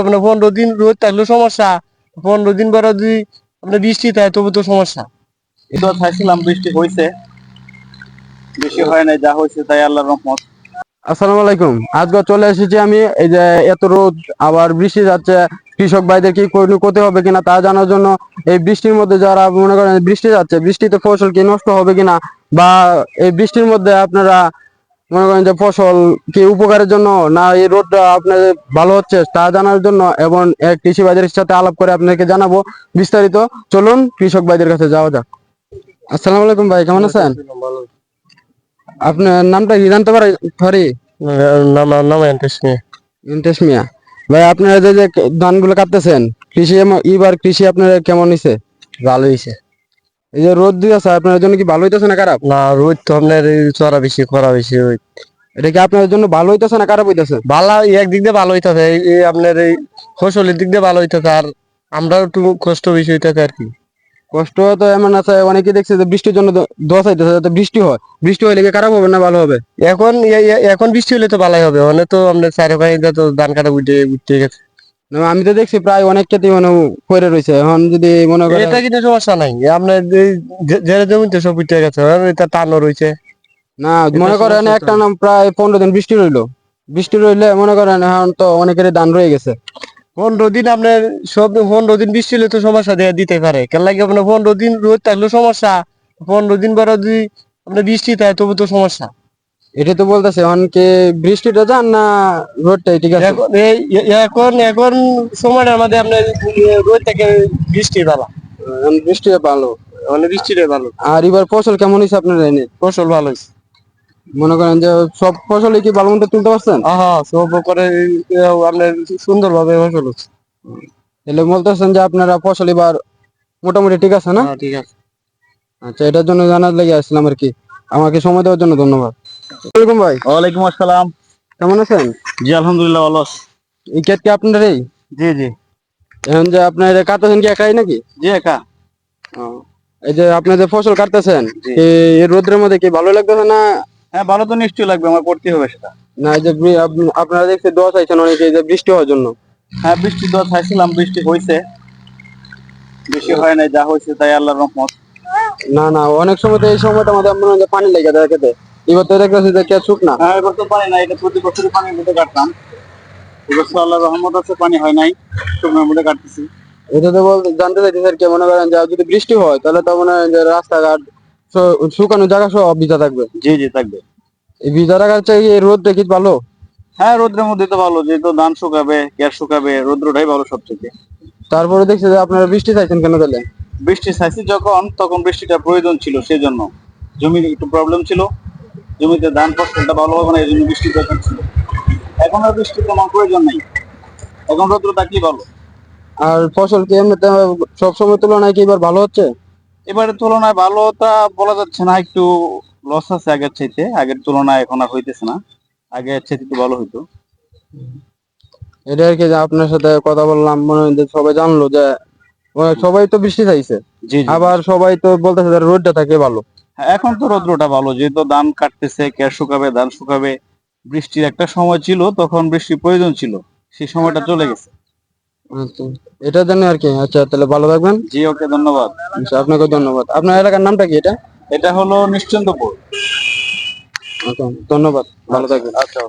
আপনার 15 দিন রোদ থাকলেও সমস্যা, 15 দিন পরে যদি আপনার বৃষ্টি থাকে তবু তো সমস্যা। এটা চাইছিলাম, বৃষ্টি হয়েছে, বেশি হয় নাই, যা হয়েছে তাই আল্লাহর রহমত। আসসালামু আলাইকুম। আজকে চলে এসেছি আমি, এই যে এত রোদ আবার বৃষ্টি যাচ্ছে, কৃষক ভাইদের কি ক্ষতি হবে কিনা তা জানার জন্য এই বৃষ্টির মধ্যে যারা মনে করেন বৃষ্টি যাচ্ছে, বৃষ্টিতে ফসল কি নষ্ট হবে কিনা, বা এই বৃষ্টির মধ্যে আপনারা মনে করেন যে ফসল কি উপকারের জন্য না এই রোদটা আপনাদের ভালো হচ্ছে তা জানার জন্য এবং এক কৃষি ভাইদের সাথে আলাপ করে আপনাদেরকে জানাবো বিস্তারিত। চলুন কৃষক ভাইদের কাছে যাওয়া যাক। আসসালামু আলাইকুম ভাই, কেমন আছেন? ভালো। আপনার নামটা কি জানতে পারি? নাম ইন্টারেস্ট মিয়া ভাই, আপনারা যে যে ধানগুলো কাটতেছেন, এবার কৃষি আপনার কেমন হয়েছে? ভালো হয়েছে। এই যে রোদ দিয়ে আছে আপনার জন্য কি ভালো হইতেছে না খারাপ? না, রোদ তো আপনার চড়া বেশি খরা বেশি এটা কি আপনার জন্য ভালো হইতেছে না খারাপ হইতেছে? ভালো, একদিক দিয়ে ভালো হইতেছে, আপনার এই ফসলের দিক দিয়ে ভালো হইতেছে, আর আমরা একটু কষ্ট বেশি হইতেছে আর কি। কষ্ট তো এমন আছে, অনেকে দেখছে যে বৃষ্টির জন্য দোয়া চাইতেছে যাতে বৃষ্টি হয়, বৃষ্টি হইলে কি খারাপ হবে না ভালো হবে? এখন বৃষ্টি হলে তো ভালোই হবে, মানে তো আপনার চারি পাঁচটা তো ধান কাটা উঠে গেছে। না, আমি তো দেখছি প্রায় অনেক ক্ষেত্রে মানে পড়ে রয়েছে। এখন যদি মনে করেন এটা কিন্তু সমস্যা নাই, আপনার জেরে জমিতে সব উঠে গেছে, এটা টানো রয়েছে। না, এটা মনে করেন সমস্যা একটা তো। নাম প্রায় 15 দিন বৃষ্টি রইলো, বৃষ্টি রইলে মনে করেন এখন তো অনেকের ধান রয়ে গেছে। 15 দিন আপনার 15 দিন বৃষ্টি হলে তো সমস্যা দিতে পারে, কেন লাগে আপনার 15 দিন রোদ থাকলেও সমস্যা, 15 দিন পরে যদি আপনার বৃষ্টি থাকে তবু তো সমস্যা। এটা তো বলতেছে অনেকে বৃষ্টিটা যান না রোদটাই ঠিক আছে। এখন সময়টার মধ্যে আপনার রোদ থেকে বৃষ্টি ভালো, বৃষ্টিটা ভালো। মানে বৃষ্টিটাই ভালো। আর এবার ফসল কেমন হয়েছে আপনার এনে? ফসল ভালো হয়েছে। মনে করেন যে সব ফসলই কি ভালো মতো তুলতে পারছেন? সব করে আপনার সুন্দর ভাবে ফসল হচ্ছে। তাহলে বলতেছেন যে আপনারা ফসল এবার মোটামুটি ঠিক আছে না? হ্যাঁ, ঠিক আছে। আচ্ছা, এটার জন্য জানার লেগে আসলাম আর কি। আমাকে সময় দেওয়ার জন্য ধন্যবাদ। ওয়েলকাম ভাই, ওয়ালাইকুম আসসালাম। কেমন আছেন? জি আলহামদুলিল্লাহ, ভালো আছি। এই ক্ষেত কি আপনার এই? জি জি এখন যে আপনার এটা কাটতেছেন কি একাই নাকি? জি একা। ও, এই যে আপনি যে ফসল কাটতেছেন জি। এই রোদ্রের মধ্যে কি ভালো লাগতেছে না? হ্যাঁ, ভালো তো নিশ্চয়ই লাগবে, আমার করতে হবে সেটা। না, এই যে আপনারা দেখছি দোয়া চাইছেন অনেকে এই যে বৃষ্টি হওয়ার জন্য। হ্যাঁ, বৃষ্টি তো চাইছিলাম, বৃষ্টি হয়েছে, বেশি হয় নাই, যা হয়েছে তাই আল্লাহর রহমত। না না, অনেক সময় তো এই সময়টা আমাদের মনে হয় যে পানি লেগে যায় খেতে। এবার তো দেখতেছি যে ক্ষেত শুকনা। হ্যাঁ, এবার তো পানি নাই, এটা প্রতি বছরই পানির মধ্যে কাটতাম, এবছর আল্লাহর রহমত আছে, পানি হয় নাই, শুকনোর মধ্যে কাটতেছি। এটা তো বলতে জানতে চাইছি স্যার, কি মনে করেন যে যদি বৃষ্টি হয় তাহলে তো মনে হয় যে রাস্তাঘাট শুকানো জায়গা সব ভিজা থাকবে। জি জি থাকবে। এই ভিজা রাখার চাই এই রোদ দেখি ভালো। হ্যাঁ, রোদ্রের মধ্যে তো ভালো, যেহেতু ধান শুকাবে, গ্যাস শুকাবে, রোদ্রটাই ভালো সব থেকে। তারপরে দেখছি যে আপনারা বৃষ্টি চাইছেন কেন তাহলে? বৃষ্টি চাইছি যখন, তখন বৃষ্টিটা প্রয়োজন ছিল, সেই জন্য জমির একটু প্রবলেম ছিল, জমিতে ধান ফসলটা ভালো হবে না, এই জন্য বৃষ্টির দরকার ছিল। এখন আর বৃষ্টির তেমন প্রয়োজন নেই, এখন রোদ্র থাকলেই ভালো। আর ফসল কি এমনিতে সব সময় তুলনায় কি এবার ভালো হচ্ছে? এবারের তুলনায় ভালোটা বলা যাচ্ছে না, একটু লস আছে আগের চাইতে, আগের তুলনায় এখন আর হইতেছে না, আগের চাইতে একটু ভালো হইতো। এটা আর কি, যে আপনার সাথে কথা বললাম, মনে হয় যে সবাই জানলো যে সবাই তো বৃষ্টি চাইছে, জি জি। আবার সবাই তো বলতেছে যে রোদটা থাকে ভালো। হ্যাঁ, এখন তো রৌদ্রটা ভালো, যেহেতু ধান কাটতেছে, ক্যাশ শুকাবে, ধান শুকাবে। বৃষ্টির একটা সময় ছিল, তখন বৃষ্টির প্রয়োজন ছিল, সেই সময়টা চলে গেছে। আচ্ছা, এটার জন্য আর কি। আচ্ছা, তাহলে ভালো থাকবেন। জি, ওকে, ধন্যবাদ। আচ্ছা, আপনাকে ধন্যবাদ। আপনার এলাকার নামটা কি এটা? এটা হলো নিশ্চিন্তপুর। আচ্ছা, ধন্যবাদ, ভালো আচ্ছা থাকবেন। আচ্ছা।